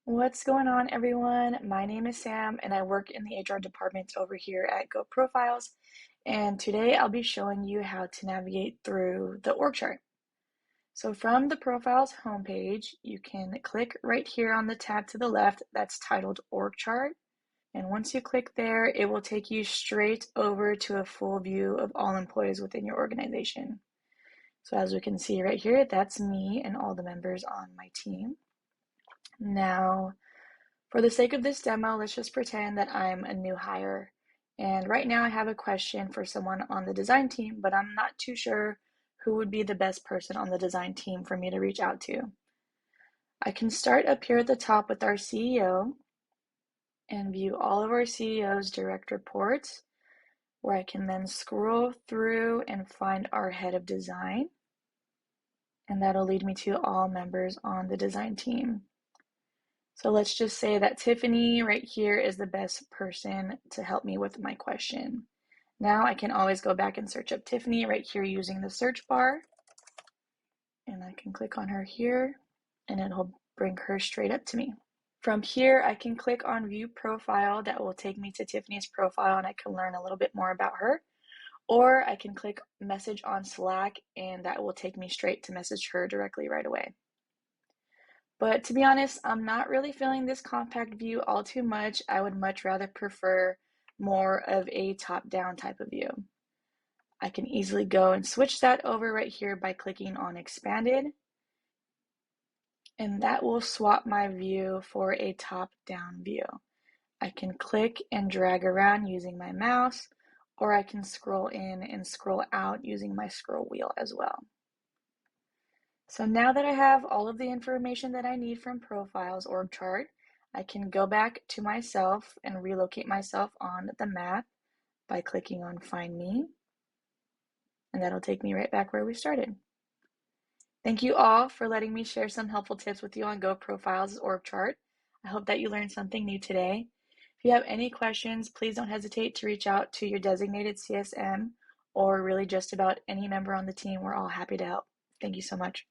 What's going on, everyone? My name is Sam, and I work in the HR department over here at GoProfiles. And today I'll be showing you how to navigate through the org chart. So from the Profiles homepage, you can click right here on the tab to the left that's titled Org Chart. And once you click there, it will take you straight over to a full view of all employees within your organization. So as we can see right here, that's me and all the members on my team. Now, for the sake of this demo, let's just pretend that I'm a new hire. And right now I have a question for someone on the design team, but I'm not too sure who would be the best person on the design team for me to reach out to. I can start up here at the top with our CEO and view all of our CEO's direct reports, where I can then scroll through and find our head of design. And that'll lead me to all members on the design team. So let's just say that Tiffany right here is the best person to help me with my question. Now I can always go back and search up Tiffany right here using the search bar. And I can click on her here and it'll bring her straight up to me. From here, I can click on View Profile. That will take me to Tiffany's profile and I can learn a little bit more about her. Or I can click Message on Slack and that will take me straight to message her directly right away. But to be honest, I'm not really feeling this compact view all too much. I would much rather prefer more of a top-down type of view. I can easily go and switch that over right here by clicking on Expanded. And that will swap my view for a top-down view. I can click and drag around using my mouse, or I can scroll in and scroll out using my scroll wheel as well. So now that I have all of the information that I need from Profiles org chart, I can go back to myself and relocate myself on the map by clicking on Find Me, and that'll take me right back where we started. Thank you all for letting me share some helpful tips with you on GoProfiles org chart. I hope that you learned something new today. If you have any questions, please don't hesitate to reach out to your designated CSM or really just about any member on the team. We're all happy to help. Thank you so much.